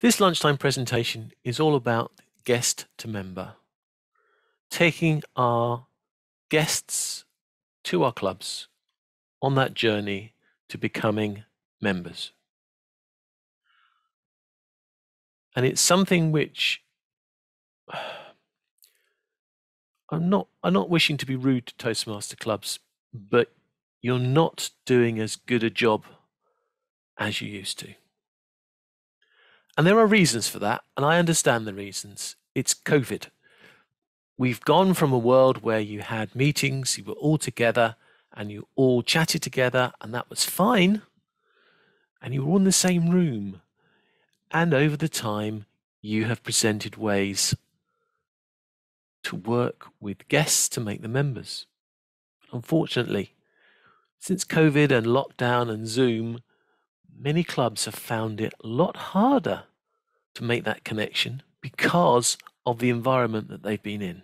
This lunchtime presentation is all about guest to member, taking our guests to our clubs on that journey to becoming members. And it's something which I'm not wishing to be rude to Toastmaster clubs, but you're not doing as good a job as you used to. And there are reasons for that, and I understand the reasons. It's COVID. We've gone from a world where you had meetings, you were all together, and you all chatted together, and that was fine. And you were all in the same room. And over the time, you have presented ways to work with guests to make them members. Unfortunately, since COVID and lockdown and Zoom, many clubs have found it a lot harder to make that connection because of the environment that they've been in.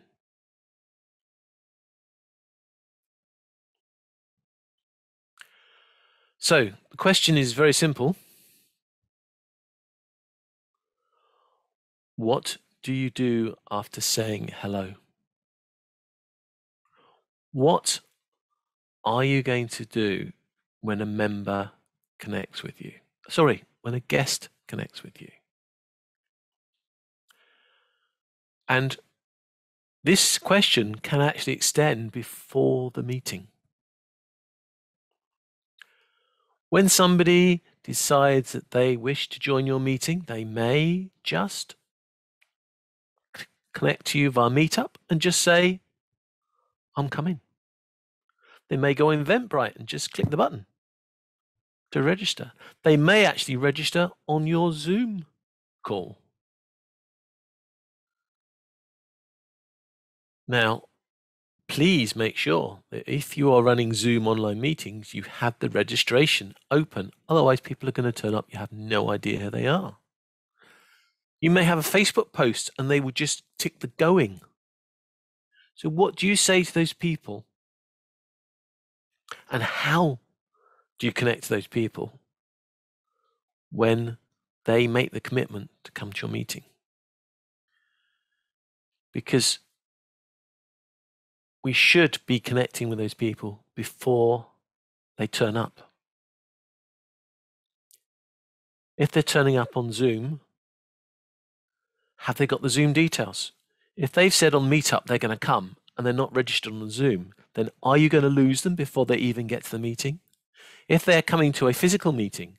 So the question is very simple. What do you do after saying hello? What are you going to do when a member connects with you? Sorry, when a guest connects with you. And this question can actually extend before the meeting. When somebody decides that they wish to join your meeting, they may just connect to you via Meetup and just say, I'm coming. They may go on Eventbrite and just click the button to register. They may actually register on your Zoom call. Now, please make sure that if you are running Zoom online meetings, you have the registration open. Otherwise, people are going to turn up. You have no idea who they are. You may have a Facebook post and they will just tick the going. So what do you say to those people? And how do you connect to those people when they make the commitment to come to your meeting? Because we should be connecting with those people before they turn up. If they're turning up on Zoom, have they got the Zoom details? If they've said on Meetup they're going to come and they're not registered on Zoom, then are you going to lose them before they even get to the meeting? If they're coming to a physical meeting,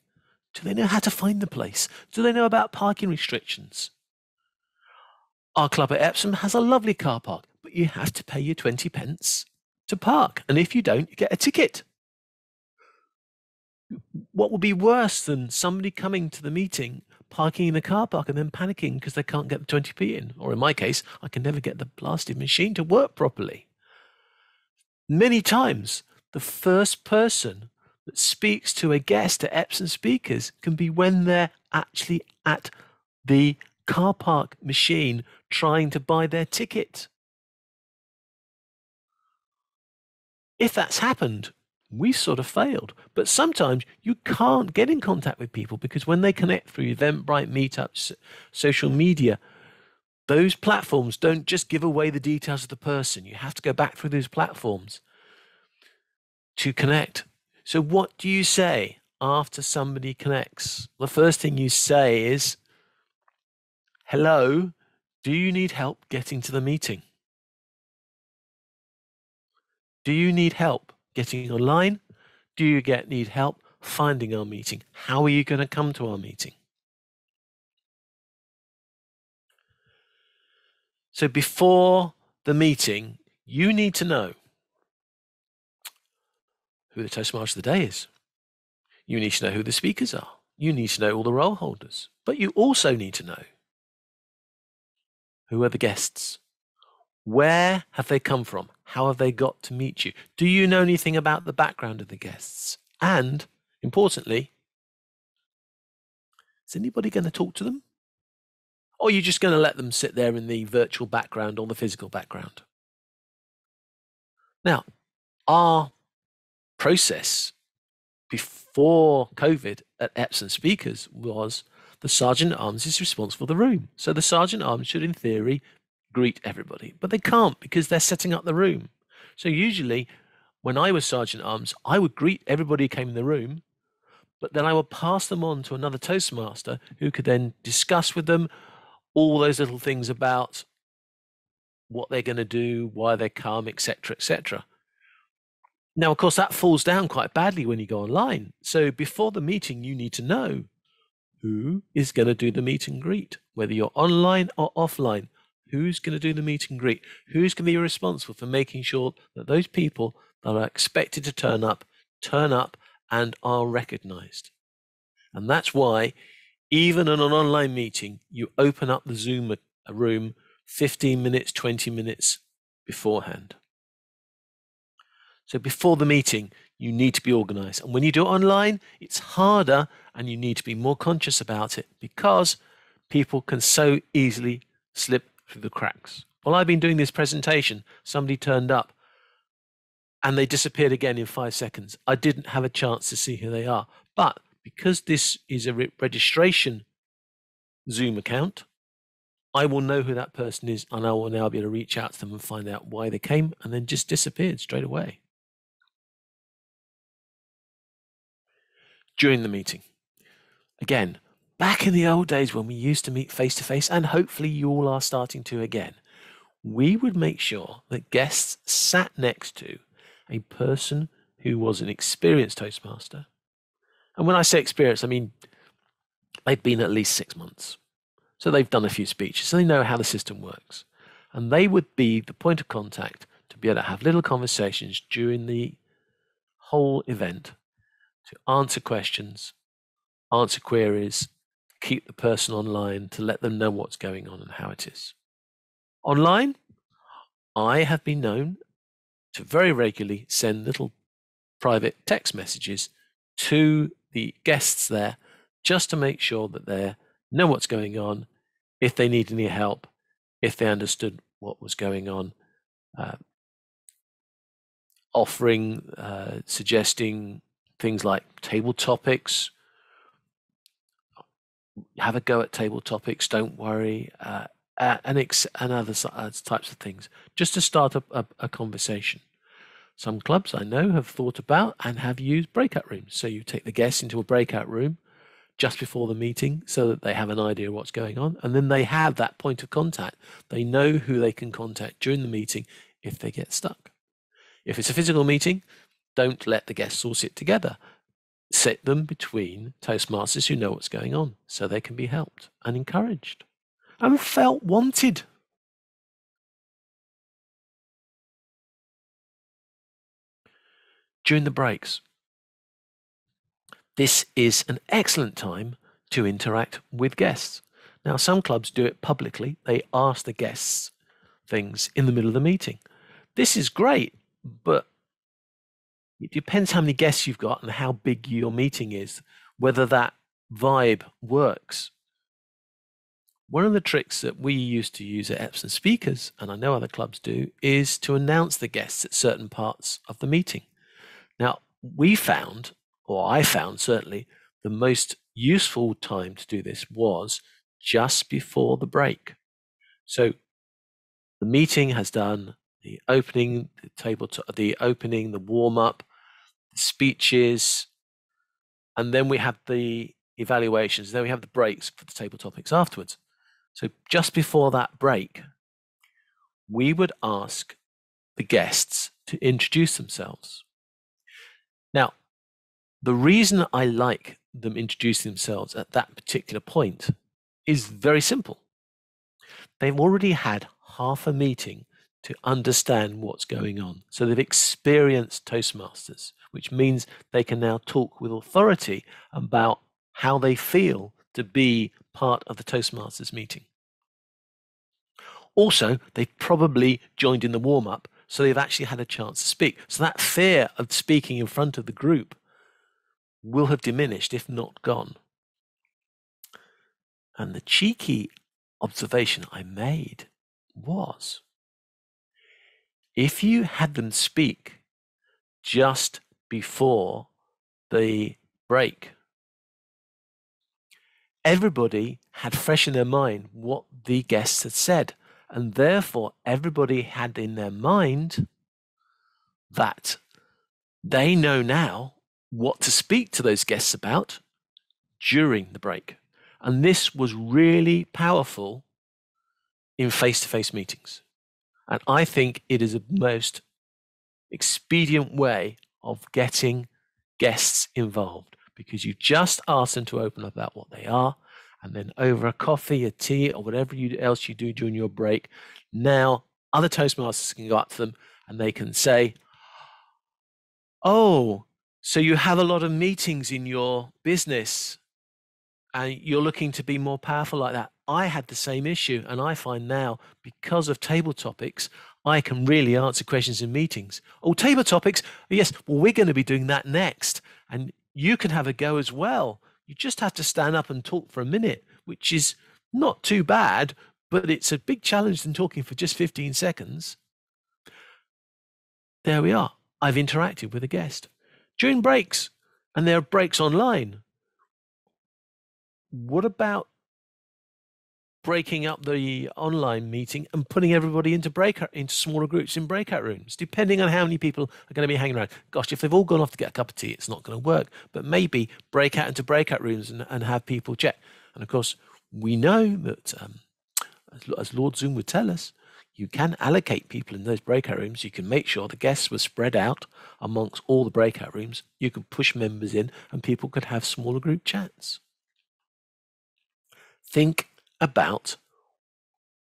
do they know how to find the place? Do they know about parking restrictions? Our club at Epsom has a lovely car park, but you have to pay your 20 pence to park. And if you don't, you get a ticket. What would be worse than somebody coming to the meeting, parking in the car park and then panicking because they can't get the 20p in? Or in my case, I can never get the blasted machine to work properly. Many times, the first person that speaks to a guest at Epsom Speakers can be when they're actually at the car park machine trying to buy their ticket. If that's happened, we sort of failed. But sometimes you can't get in contact with people because when they connect through Eventbrite, Meetups, social media, those platforms don't just give away the details of the person. You have to go back through those platforms to connect. So what do you say after somebody connects? The first thing you say is, hello, do you need help getting to the meeting? Do you need help getting online? Do you need help finding our meeting? How are you going to come to our meeting? So before the meeting, you need to know who the Toastmaster of the day is. You need to know who the speakers are. You need to know all the role holders. But you also need to know who are the guests. Where have they come from? How have they got to meet you? Do you know anything about the background of the guests? And, importantly, is anybody going to talk to them? Or are you just going to let them sit there in the virtual background or the physical background? Now, our process before COVID at Epsom Speakers was the the sergeant at arms is responsible for the room. So the sergeant at arms should, in theory, greet everybody, but they can't because they're setting up the room. So usually, when I was sergeant at arms, I would greet everybody who came in the room, but then I would pass them on to another Toastmaster who could then discuss with them all those little things about what they're going to do, why they come, etc., etc. Now, of course, that falls down quite badly when you go online. So before the meeting, you need to know who is going to do the meet and greet, whether you're online or offline. Who's going to do the meet and greet? Who's going to be responsible for making sure that those people that are expected to turn up and are recognized? And that's why, even in an online meeting, you open up the Zoom a room 15 minutes, 20 minutes beforehand. So before the meeting, you need to be organized. And when you do it online, it's harder and you need to be more conscious about it because people can so easily slip through the cracks. While I've been doing this presentation, somebody turned up and they disappeared again in 5 seconds. I didn't have a chance to see who they are. But because this is a registration Zoom account, I will know who that person is and I will now be able to reach out to them and find out why they came and then just disappeared straight away. During the meeting. Again, back in the old days when we used to meet face to face, and hopefully you all are starting to again, we would make sure that guests sat next to a person who was an experienced Toastmaster. And when I say experienced, I mean they've been at least 6 months. So they've done a few speeches, so they know how the system works. And they would be the point of contact to be able to have little conversations during the whole event, to answer questions, answer queries, keep the person online to let them know what's going on and how it is. Online, I have been known to very regularly send little private text messages to the guests there just to make sure that they know what's going on, if they need any help, if they understood what was going on, offering, suggesting things like table topics. Have a go at table topics, don't worry, and other types of things, just to start a conversation. Some clubs I know have thought about and have used breakout rooms. So you take the guests into a breakout room just before the meeting so that they have an idea of what's going on. And then they have that point of contact. They know who they can contact during the meeting if they get stuck. If it's a physical meeting, don't let the guests all sit together. Sit them between Toastmasters who know what's going on so they can be helped and encouraged and felt wanted. During the breaks, this is an excellent time to interact with guests. Now, some clubs do it publicly. They ask the guests things in the middle of the meeting. This is great, but it depends how many guests you've got and how big your meeting is, whether that vibe works. One of the tricks that we used to use at Epsom Speakers, and I know other clubs do, is to announce the guests at certain parts of the meeting. Now, we found, or I found certainly, the most useful time to do this was just before the break. So the meeting has done the opening, the warm-up, the speeches, and then we have the evaluations. Then we have the breaks for the table topics afterwards. So just before that break, we would ask the guests to introduce themselves. Now, the reason I like them introducing themselves at that particular point is very simple. They've already had half a meeting to understand what's going on. So they've experienced Toastmasters, which means they can now talk with authority about how they feel to be part of the Toastmasters meeting. Also, they've probably joined in the warm-up, so they've actually had a chance to speak. So that fear of speaking in front of the group will have diminished, if not gone. And the cheeky observation I made was, if you had them speak just before the break, everybody had fresh in their mind what the guests had said. And therefore, everybody had in their mind that they know now what to speak to those guests about during the break. And this was really powerful in face-to-face meetings. And I think it is the most expedient way of getting guests involved, because you just ask them to open up about what they are, and then over a coffee, a tea, or whatever else you do during your break, now other Toastmasters can go up to them and they can say, oh, so you have a lot of meetings in your business and you're looking to be more powerful like that. I had the same issue, and I find now, because of table topics, I can really answer questions in meetings. Oh, table topics? Yes, well, we're going to be doing that next. And you can have a go as well. You just have to stand up and talk for a minute, which is not too bad, but it's a big challenge than talking for just 15 seconds. There we are. I've interacted with a guest. During breaks, and there are breaks online, what about breaking up the online meeting and putting everybody into smaller groups in breakout rooms, depending on how many people are going to be hanging around? Gosh, if they've all gone off to get a cup of tea, it's not going to work. But maybe break out into breakout rooms and have people check. And of course, we know that, as Lord Zoom would tell us, you can allocate people in those breakout rooms. You can make sure the guests were spread out amongst all the breakout rooms. You can push members in and people could have smaller group chats. Think about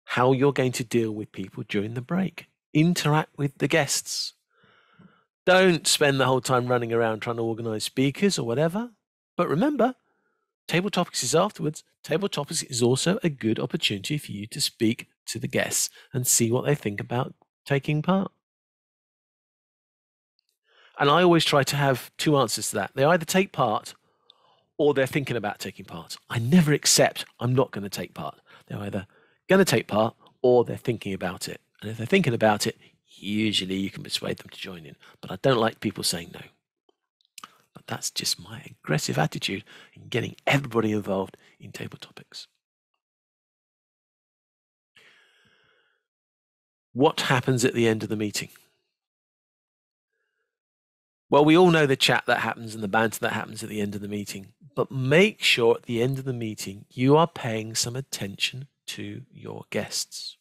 how you're going to deal with people during the break. Interact with the guests. Don't spend the whole time running around trying to organize speakers or whatever. But remember, Table Topics is afterwards. Table Topics is also a good opportunity for you to speak to the guests and see what they think about taking part. And I always try to have two answers to that. They either take part or they're thinking about taking part. I never accept I'm not going to take part. They're either going to take part or they're thinking about it. And if they're thinking about it, usually you can persuade them to join in. But I don't like people saying no. But that's just my aggressive attitude in getting everybody involved in Table Topics. What happens at the end of the meeting? Well, we all know the chat that happens and the banter that happens at the end of the meeting, but make sure at the end of the meeting you are paying some attention to your guests.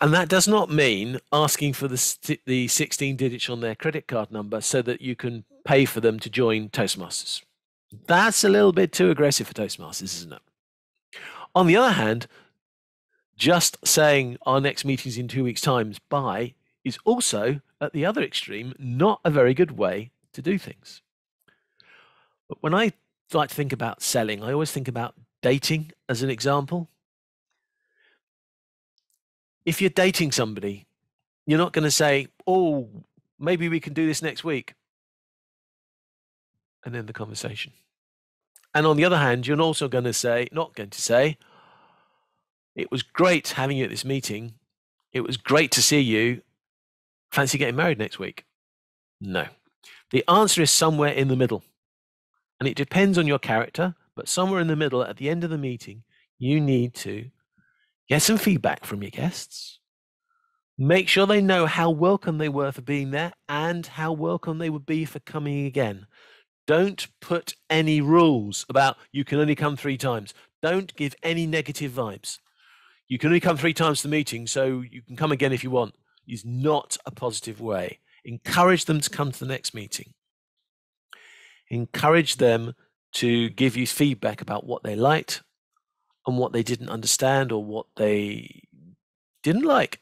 And that does not mean asking for the 16 digits on their credit card number so that you can pay for them to join Toastmasters. That's a little bit too aggressive for Toastmasters, isn't it? On the other hand, just saying our next meeting's in 2 weeks' time, bye, is also, at the other extreme, not a very good way to do things. But when I like to think about selling, I always think about dating as an example. If you're dating somebody, you're not going to say, oh, maybe we can do this next week, and end the conversation. And on the other hand, you're also going to say, not going to say, it was great having you at this meeting. It was great to see you. Fancy getting married next week? No. The answer is somewhere in the middle. And it depends on your character, but somewhere in the middle, at the end of the meeting, you need to get some feedback from your guests. Make sure they know how welcome they were for being there and how welcome they would be for coming again. Don't put any rules about you can only come 3 times. Don't give any negative vibes. You can only come 3 times to the meeting, so you can come again if you want. Is not a positive way. Encourage them to come to the next meeting. Encourage them to give you feedback about what they liked and what they didn't understand or what they didn't like.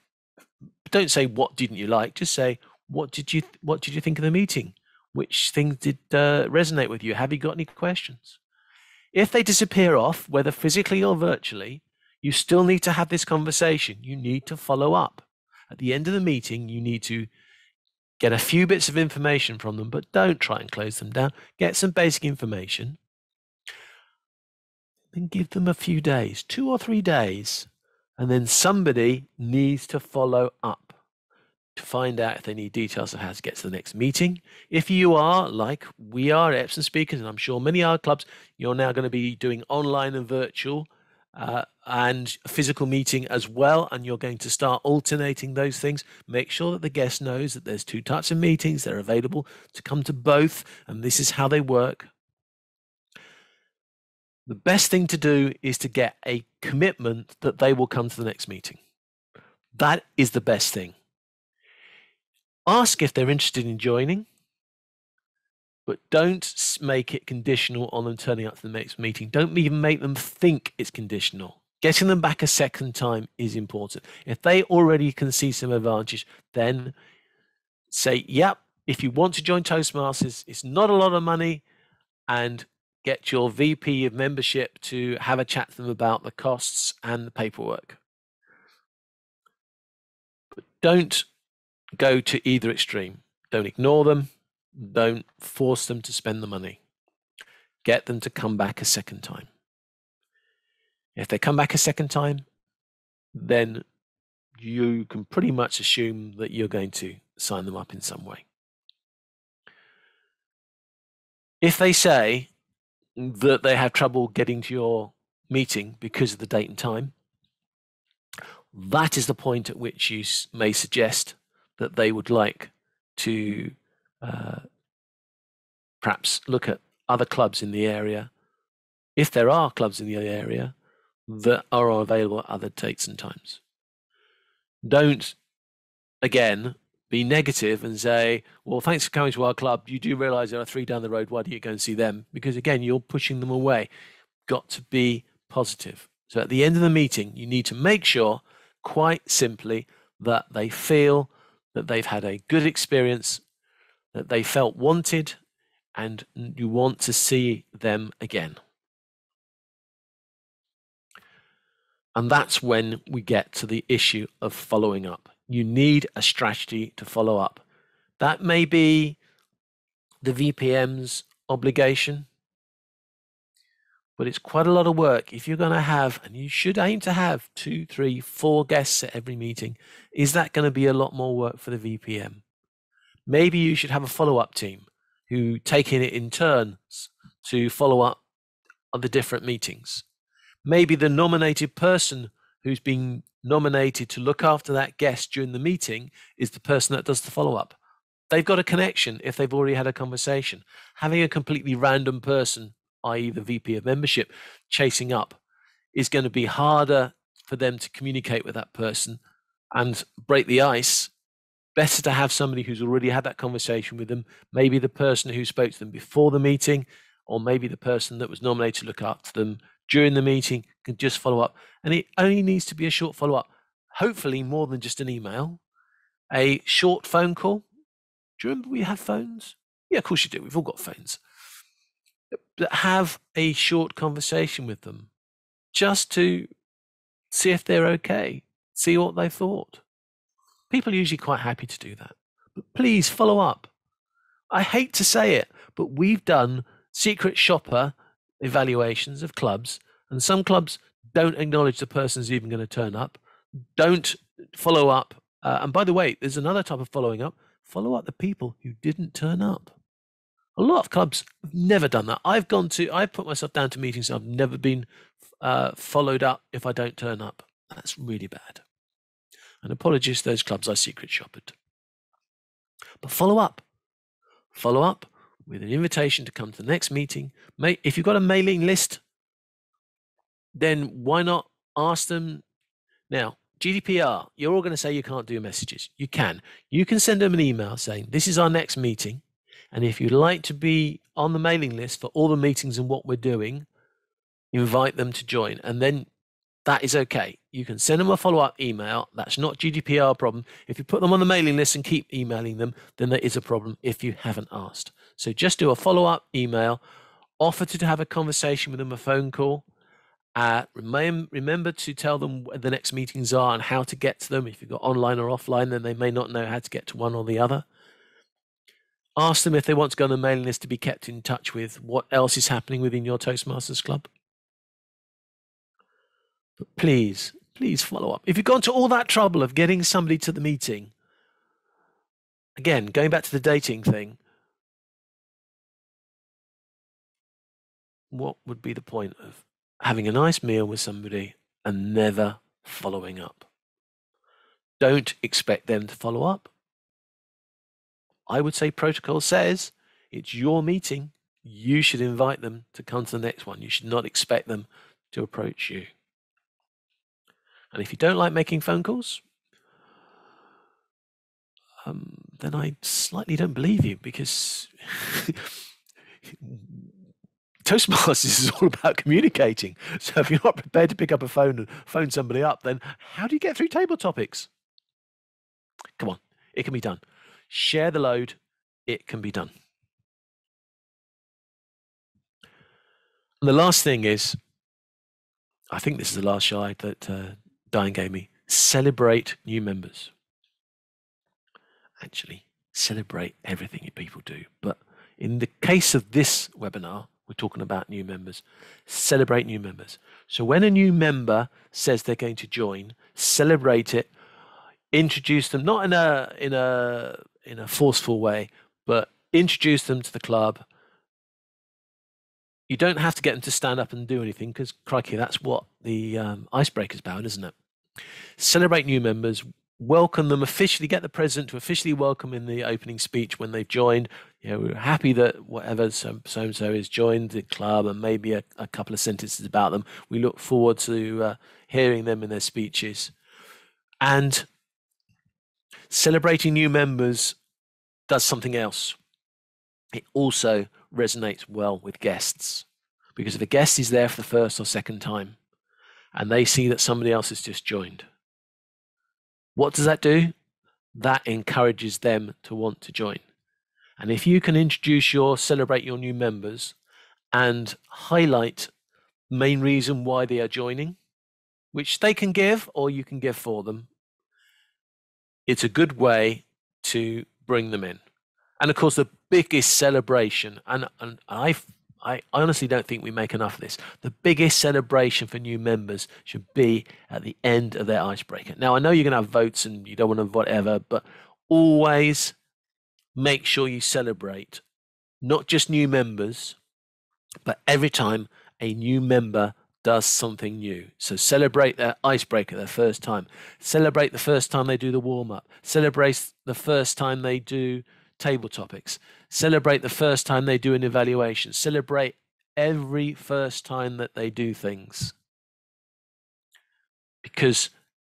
Don't say what didn't you like. Just say what did you think of the meeting? Which things did resonate with you? Have you got any questions? If they disappear off, whether physically or virtually, you still need to have this conversation. You need to follow up. At the end of the meeting, you need to get a few bits of information from them, but don't try and close them down. Get some basic information. Then give them a few days, 2 or 3 days, and then somebody needs to follow up. to find out if they need details of how to get to the next meeting. If you are, like we are, Epsom speakers, and I'm sure many other clubs, you're now going to be doing online and virtual and a physical meeting as well, and you're going to start alternating those things. Make sure that the guest knows that there's two types of meetings. They're available to come to both, and this is how they work. The best thing to do is to get a commitment that they will come to the next meeting. That is the best thing. Ask if they're interested in joining, but don't make it conditional on them turning up to the next meeting. Don't even make them think it's conditional. Getting them back a second time is important. If they already can see some advantage, then say, yep, if you want to join Toastmasters, it's not a lot of money, and get your VP of membership to have a chat to them about the costs and the paperwork. But don't go to either extreme. Don't ignore them. Don't force them to spend the money. Get them to come back a second time. If they come back a second time, then you can pretty much assume that you're going to sign them up in some way. If they say that they have trouble getting to your meeting because of the date and time, that is the point at which you may suggest that they would like to perhaps look at other clubs in the area, if there are clubs in the area that are available at other dates and times. Don't, again, be negative and say, well, thanks for coming to our club. You do realize there are 3 down the road. Why don't you go and see them? Because, again, you're pushing them away. Got to be positive. So at the end of the meeting, you need to make sure, quite simply, that they feel that they've had a good experience, that they felt wanted, and you want to see them again. And that's when we get to the issue of following up. You need a strategy to follow up. That may be the VPM's obligation, but it's quite a lot of work. If you're going to have, and you should aim to have 2, 3, 4 guests at every meeting, is that going to be a lot more work for the VPM? Maybe you should have a follow-up team who take it in turns to follow up on the different meetings. Maybe the nominated person who's been nominated to look after that guest during the meeting is the person that does the follow-up. They've got a connection if they've already had a conversation. Having a completely random person, i.e. the VP of membership, chasing up is going to be harder for them to communicate with that person and break the ice. Better to have somebody who's already had that conversation with them, maybe the person who spoke to them before the meeting, or maybe the person that was nominated to look after them during the meeting can just follow up. And it only needs to be a short follow-up, hopefully more than just an email, a short phone call. Do you remember we had phones? Yeah, of course you do. We've all got phones. But have a short conversation with them just to see if they're okay, see what they thought. People are usually quite happy to do that. But please follow up. I hate to say it, but we've done secret shopper evaluations of clubs, and some clubs don't acknowledge the person's even going to turn up, don't follow up. And by the way, there's another type of following up. Follow up the people who didn't turn up. A lot of clubs have never done that. I've put myself down to meetings. I've never been followed up if I don't turn up. That's really bad. And apologies to those clubs I secret shopped. But follow up. Follow up with an invitation to come to the next meeting. If you've got a mailing list, then why not ask them? Now, GDPR, you're all going to say you can't do messages. You can. You can send them an email saying, this is our next meeting. And if you'd like to be on the mailing list for all the meetings and what we're doing, invite them to join. And then that is okay. You can send them a follow-up email. That's not GDPR problem. If you put them on the mailing list and keep emailing them, then there is a problem if you haven't asked. So just do a follow-up email, offer to have a conversation with them, a phone call. Remember to tell them where the next meetings are and how to get to them. If you've got online or offline, then they may not know how to get to one or the other. Ask them if they want to go on the mailing list to be kept in touch with what else is happening within your Toastmasters club. But please follow up. If you've gone to all that trouble of getting somebody to the meeting, again, going back to the dating thing, what would be the point of having a nice meal with somebody and never following up? Don't expect them to follow up. I would say protocol says it's your meeting. You should invite them to come to the next one. You should not expect them to approach you. And if you don't like making phone calls, then I slightly don't believe you, because Toastmasters is all about communicating. So if you're not prepared to pick up a phone and phone somebody up, then how do you get through table topics? Come on, it can be done. Share the load. It can be done. And the last thing is, I think this is the last slide that Diane gave me. Celebrate new members. Actually, celebrate everything you people do. But in the case of this webinar, we're talking about new members. Celebrate new members. So when a new member says they're going to join, celebrate it. Introduce them, not in a forceful way, but introduce them to the club. You don't have to get them to stand up and do anything, because crikey, that's what the icebreaker's about, isn't it? Celebrate new members, welcome them officially, get the president to officially welcome in the opening speech when they've joined. You know, we're happy that whatever so-and-so has joined the club, and maybe a couple of sentences about them. We look forward to hearing them in their speeches. And celebrating new members does something else. It also resonates well with guests, because if a guest is there for the first or second time and they see that somebody else has just joined, what does that do? That encourages them to want to join. And if you can celebrate your new members and highlight the main reason why they are joining, which they can give or you can give for them, it's a good way to bring them in. And of course, the biggest celebration, and I honestly don't think we make enough of this, the biggest celebration for new members should be at the end of their icebreaker. Now, I know you're going to have votes and you don't want to whatever, but always make sure you celebrate not just new members, but every time a new member does something new. So celebrate their icebreaker, their first time. Celebrate the first time they do the warm-up. Celebrate the first time they do table topics. Celebrate the first time they do an evaluation. Celebrate every first time that they do things, because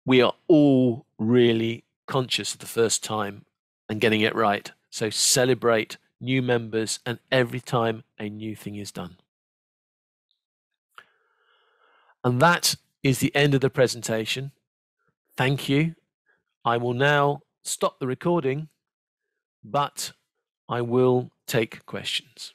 we are all really conscious of the first time and getting it right. So celebrate new members and every time a new thing is done. And that is the end of the presentation. Thank you. I will now stop the recording, but I will take questions.